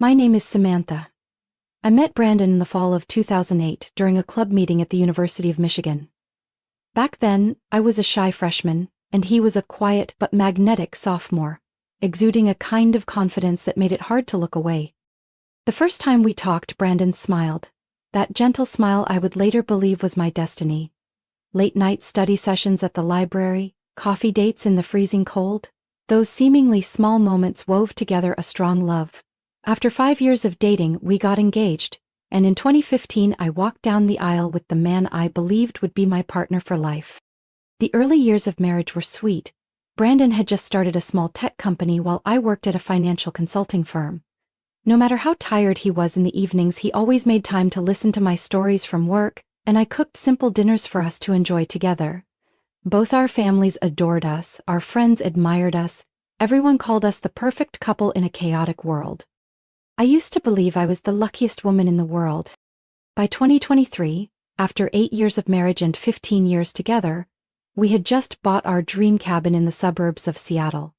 My name is Samantha. I met Brandon in the fall of 2008 during a club meeting at the University of Michigan. Back then, I was a shy freshman, and he was a quiet but magnetic sophomore, exuding a kind of confidence that made it hard to look away. The first time we talked, Brandon smiled. That gentle smile I would later believe was my destiny. Late-night study sessions at the library, coffee dates in the freezing cold, those seemingly small moments wove together a strong love. After 5 years of dating, we got engaged, and in 2015 I walked down the aisle with the man I believed would be my partner for life. The early years of marriage were sweet. Brandon had just started a small tech company while I worked at a financial consulting firm. No matter how tired he was in the evenings, he always made time to listen to my stories from work, and I cooked simple dinners for us to enjoy together. Both our families adored us, our friends admired us, everyone called us the perfect couple in a chaotic world. I used to believe I was the luckiest woman in the world. By 2023, after 8 years of marriage and 15 years together, we had just bought our dream cabin in the suburbs of Seattle.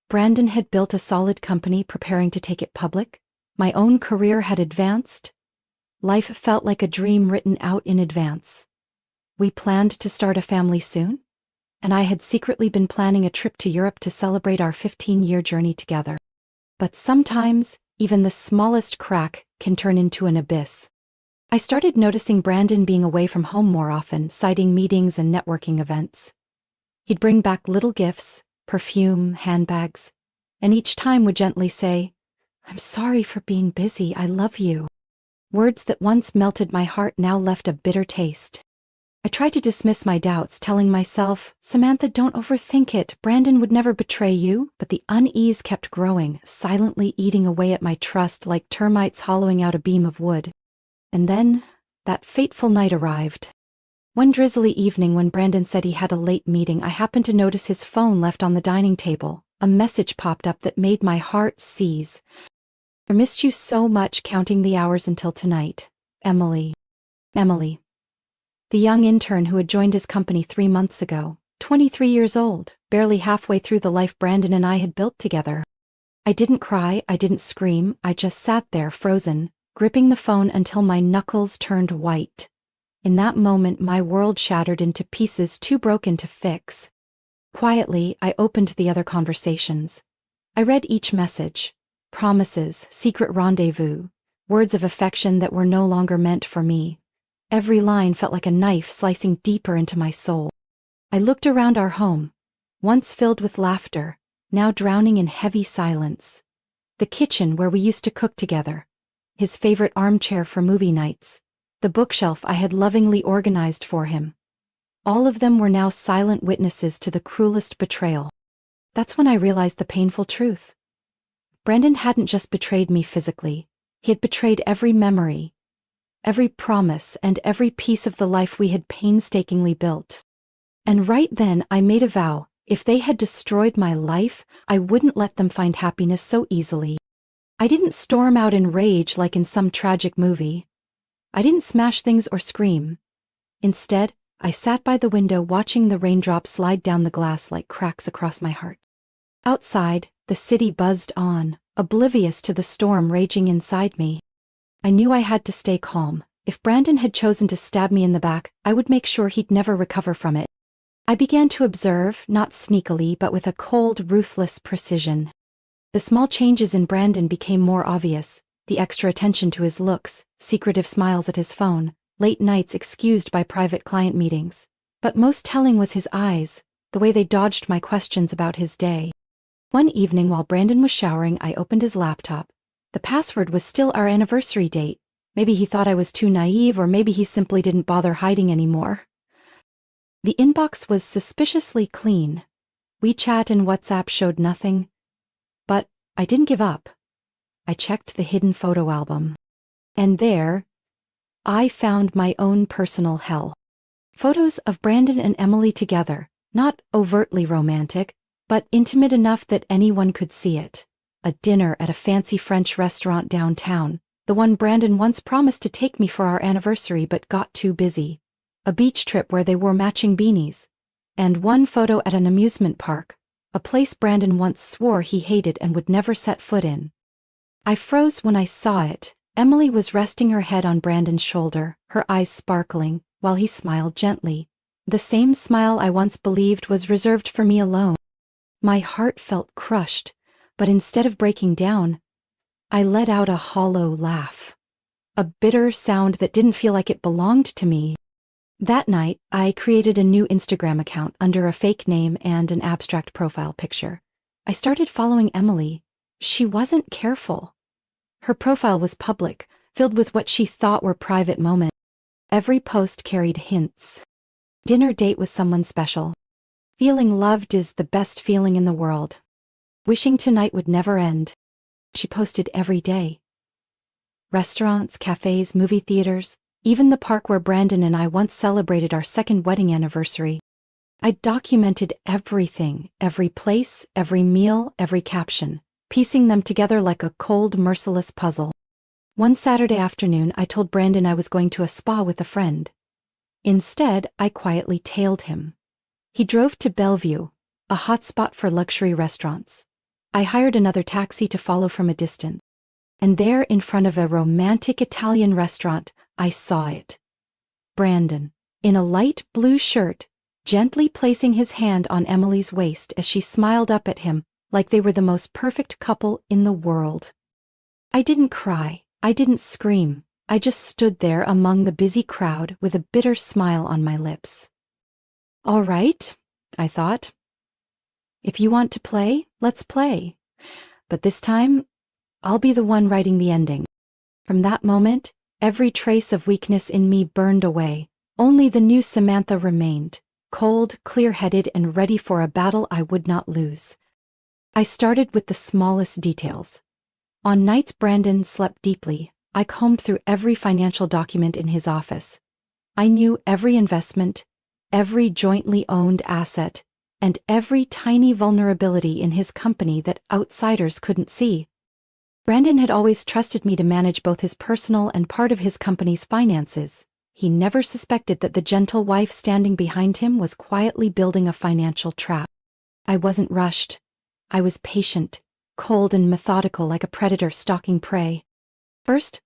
Brandon had built a solid company preparing to take it public. My own career had advanced. Life felt like a dream written out in advance. We planned to start a family soon, and I had secretly been planning a trip to Europe to celebrate our 15-year journey together. But sometimes, even the smallest crack can turn into an abyss. I started noticing Brandon being away from home more often, citing meetings and networking events. He'd bring back little gifts, perfume, handbags, and each time would gently say, "I'm sorry for being busy, I love you." Words that once melted my heart now left a bitter taste. I tried to dismiss my doubts, telling myself, "Samantha, don't overthink it. Brandon would never betray you." But the unease kept growing, silently eating away at my trust like termites hollowing out a beam of wood. And then, that fateful night arrived. One drizzly evening when Brandon said he had a late meeting, I happened to notice his phone left on the dining table. A message popped up that made my heart seize. "I missed you so much, counting the hours until tonight. Emily." Emily. The young intern who had joined his company 3 months ago, 23 years old, barely halfway through the life Brandon and I had built together. I didn't cry, I didn't scream, I just sat there frozen, gripping the phone until my knuckles turned white. In that moment, my world shattered into pieces too broken to fix. Quietly, I opened the other conversations. I read each message. Promises, secret rendezvous, words of affection that were no longer meant for me. Every line felt like a knife slicing deeper into my soul. I looked around our home, once filled with laughter, now drowning in heavy silence. The kitchen where we used to cook together. His favorite armchair for movie nights. The bookshelf I had lovingly organized for him. All of them were now silent witnesses to the cruelest betrayal. That's when I realized the painful truth. Brandon hadn't just betrayed me physically, he had betrayed every memory, every promise, and every piece of the life we had painstakingly built. And right then I made a vow, if they had destroyed my life, I wouldn't let them find happiness so easily. I didn't storm out in rage like in some tragic movie. I didn't smash things or scream. Instead, I sat by the window watching the raindrops slide down the glass like cracks across my heart. Outside, the city buzzed on, oblivious to the storm raging inside me. I knew I had to stay calm. If Brandon had chosen to stab me in the back, I would make sure he'd never recover from it. I began to observe, not sneakily but with a cold, ruthless precision. The small changes in Brandon became more obvious. The extra attention to his looks, secretive smiles at his phone, late nights excused by private client meetings. But most telling was his eyes, the way they dodged my questions about his day. One evening while Brandon was showering, I opened his laptop. The password was still our anniversary date. Maybe he thought I was too naive, or maybe he simply didn't bother hiding anymore. The inbox was suspiciously clean. WeChat and WhatsApp showed nothing. But I didn't give up. I checked the hidden photo album. And there, I found my own personal hell. Photos of Brandon and Emily together, not overtly romantic, but intimate enough that anyone could see it. A dinner at a fancy French restaurant downtown, the one Brandon once promised to take me for our anniversary but got too busy. A beach trip where they wore matching beanies. And one photo at an amusement park, a place Brandon once swore he hated and would never set foot in. I froze when I saw it. Emily was resting her head on Brandon's shoulder, her eyes sparkling, while he smiled gently. The same smile I once believed was reserved for me alone. My heart felt crushed, but instead of breaking down, I let out a hollow laugh. A bitter sound that didn't feel like it belonged to me. That night, I created a new Instagram account under a fake name and an abstract profile picture. I started following Emily. She wasn't careful. Her profile was public, filled with what she thought were private moments. Every post carried hints. Dinner date with someone special. Feeling loved is the best feeling in the world. Wishing tonight would never end. She posted every day. Restaurants, cafes, movie theaters, even the park where Brandon and I once celebrated our second wedding anniversary. I documented everything, every place, every meal, every caption, piecing them together like a cold, merciless puzzle. One Saturday afternoon, I told Brandon I was going to a spa with a friend. Instead, I quietly tailed him. He drove to Bellevue, a hotspot for luxury restaurants. I hired another taxi to follow from a distance. And there, in front of a romantic Italian restaurant, I saw it. Brandon, in a light blue shirt, gently placing his hand on Emily's waist as she smiled up at him like they were the most perfect couple in the world. I didn't cry, I didn't scream, I just stood there among the busy crowd with a bitter smile on my lips. All right, I thought. If you want to play, let's play. But this time, I'll be the one writing the ending. From that moment, every trace of weakness in me burned away. Only the new Samantha remained, cold, clear-headed, and ready for a battle I would not lose. I started with the smallest details. On nights Brandon slept deeply, I combed through every financial document in his office. I knew every investment, every jointly owned asset, and every tiny vulnerability in his company that outsiders couldn't see. Brandon had always trusted me to manage both his personal and part of his company's finances. He never suspected that the gentle wife standing behind him was quietly building a financial trap. I wasn't rushed. I was patient, cold and methodical like a predator stalking prey. First,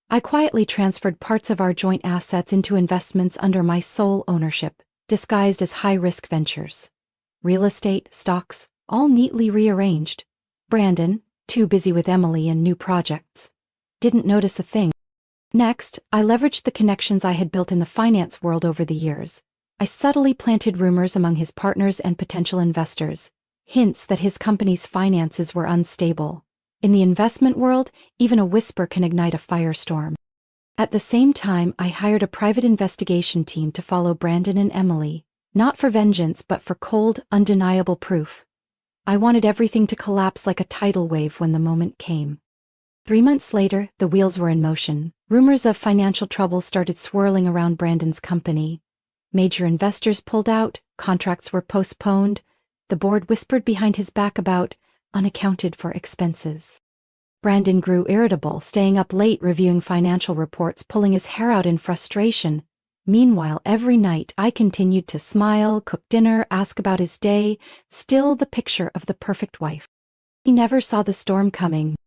I quietly transferred parts of our joint assets into investments under my sole ownership, disguised as high-risk ventures. Real estate, stocks, all neatly rearranged. Brandon, too busy with Emily and new projects, didn't notice a thing. Next, I leveraged the connections I had built in the finance world over the years. I subtly planted rumors among his partners and potential investors, hints that his company's finances were unstable. In the investment world, even a whisper can ignite a firestorm. At the same time, I hired a private investigation team to follow Brandon and Emily, not for vengeance but for cold, undeniable proof. I wanted everything to collapse like a tidal wave when the moment came. 3 months later, the wheels were in motion. Rumors of financial trouble started swirling around Brandon's company. Major investors pulled out, contracts were postponed. The board whispered behind his back about unaccounted for expenses. Brandon grew irritable, staying up late reviewing financial reports, pulling his hair out in frustration. Meanwhile, every night I continued to smile, cook dinner, ask about his day, still the picture of the perfect wife. He never saw the storm coming.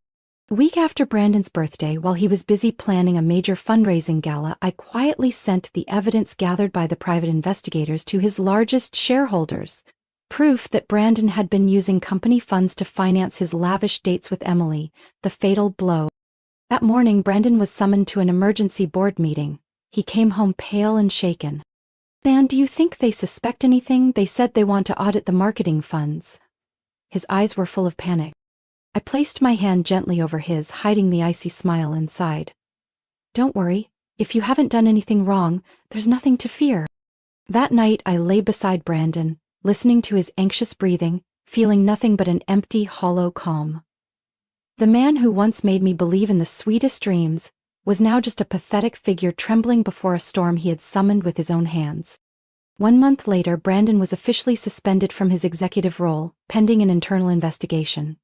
A week after Brandon's birthday, while he was busy planning a major fundraising gala, I quietly sent the evidence gathered by the private investigators to his largest shareholders. Proof that Brandon had been using company funds to finance his lavish dates with Emily, the fatal blow. That morning, Brandon was summoned to an emergency board meeting. He came home pale and shaken. "Dan, do you think they suspect anything? They said they want to audit the marketing funds." His eyes were full of panic. I placed my hand gently over his, hiding the icy smile inside. "Don't worry. If you haven't done anything wrong, there's nothing to fear." That night, I lay beside Brandon, listening to his anxious breathing, feeling nothing but an empty, hollow calm. The man who once made me believe in the sweetest dreams was now just a pathetic figure trembling before a storm he had summoned with his own hands. 1 month later, Brandon was officially suspended from his executive role, pending an internal investigation.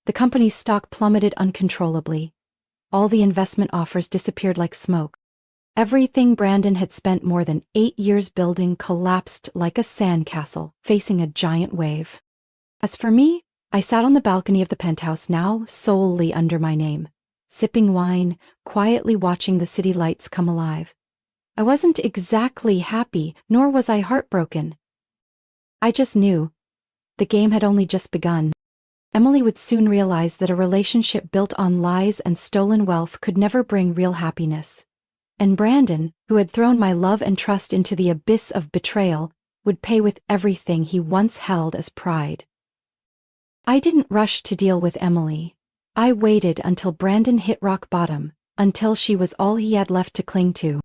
The company's stock plummeted uncontrollably. All the investment offers disappeared like smoke. Everything Brandon had spent more than 8 years building collapsed like a sandcastle, facing a giant wave. As for me, I sat on the balcony of the penthouse, now solely under my name, sipping wine, quietly watching the city lights come alive. I wasn't exactly happy, nor was I heartbroken. I just knew the game had only just begun. Emily would soon realize that a relationship built on lies and stolen wealth could never bring real happiness. And Brandon, who had thrown my love and trust into the abyss of betrayal, would pay with everything he once held as pride. I didn't rush to deal with Emily. I waited until Brandon hit rock bottom, until she was all he had left to cling to.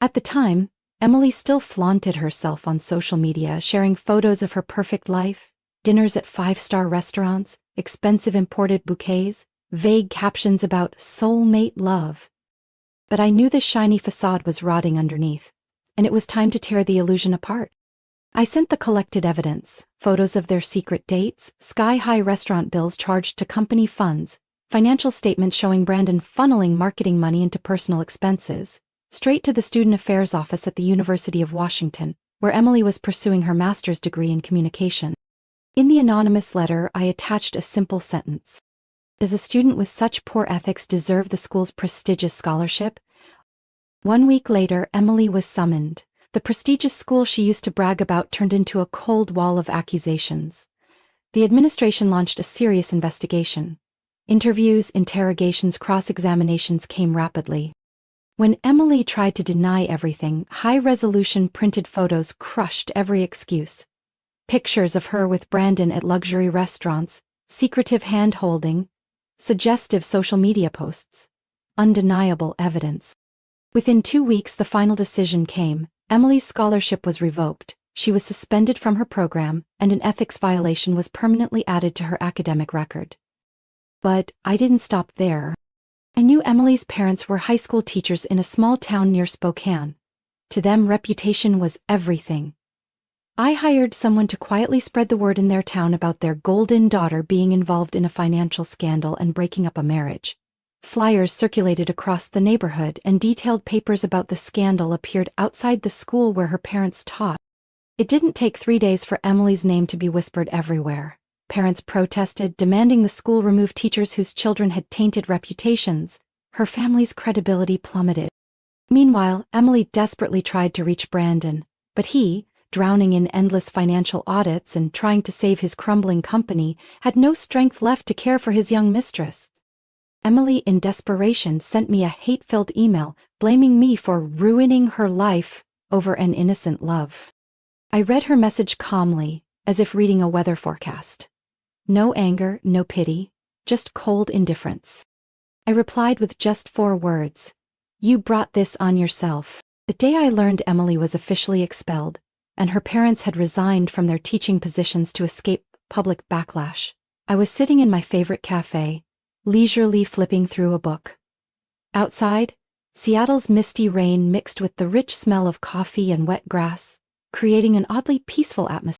At the time, Emily still flaunted herself on social media, sharing photos of her perfect life, dinners at five-star restaurants, expensive imported bouquets, vague captions about soulmate love. But I knew the shiny facade was rotting underneath, and it was time to tear the illusion apart. I sent the collected evidence, photos of their secret dates, sky-high restaurant bills charged to company funds, financial statements showing Brandon funneling marketing money into personal expenses, straight to the Student Affairs Office at the University of Washington, where Emily was pursuing her master's degree in communication. In the anonymous letter, I attached a simple sentence. Does a student with such poor ethics deserve the school's prestigious scholarship? 1 week later, Emily was summoned. The prestigious school she used to brag about turned into a cold wall of accusations. The administration launched a serious investigation. Interviews, interrogations, cross-examinations came rapidly. When Emily tried to deny everything, high-resolution printed photos crushed every excuse. Pictures of her with Brandon at luxury restaurants, secretive hand-holding, suggestive social media posts. Undeniable evidence. Within 2 weeks, the final decision came. Emily's scholarship was revoked, she was suspended from her program, and an ethics violation was permanently added to her academic record. But I didn't stop there. I knew Emily's parents were high school teachers in a small town near Spokane. To them, reputation was everything. I hired someone to quietly spread the word in their town about their golden daughter being involved in a financial scandal and breaking up a marriage. Flyers circulated across the neighborhood, and detailed papers about the scandal appeared outside the school where her parents taught. It didn't take 3 days for Emily's name to be whispered everywhere. Parents protested, demanding the school remove teachers whose children had tainted reputations. Her family's credibility plummeted. Meanwhile, Emily desperately tried to reach Brandon, but he, drowning in endless financial audits and trying to save his crumbling company, had no strength left to care for his young mistress. Emily, in desperation, sent me a hate-filled email blaming me for ruining her life over an innocent love. I read her message calmly, as if reading a weather forecast. No anger, no pity, just cold indifference. I replied with just 4 words. You brought this on yourself. The day I learned Emily was officially expelled, and her parents had resigned from their teaching positions to escape public backlash, I was sitting in my favorite cafe, leisurely flipping through a book. Outside, Seattle's misty rain mixed with the rich smell of coffee and wet grass, creating an oddly peaceful atmosphere.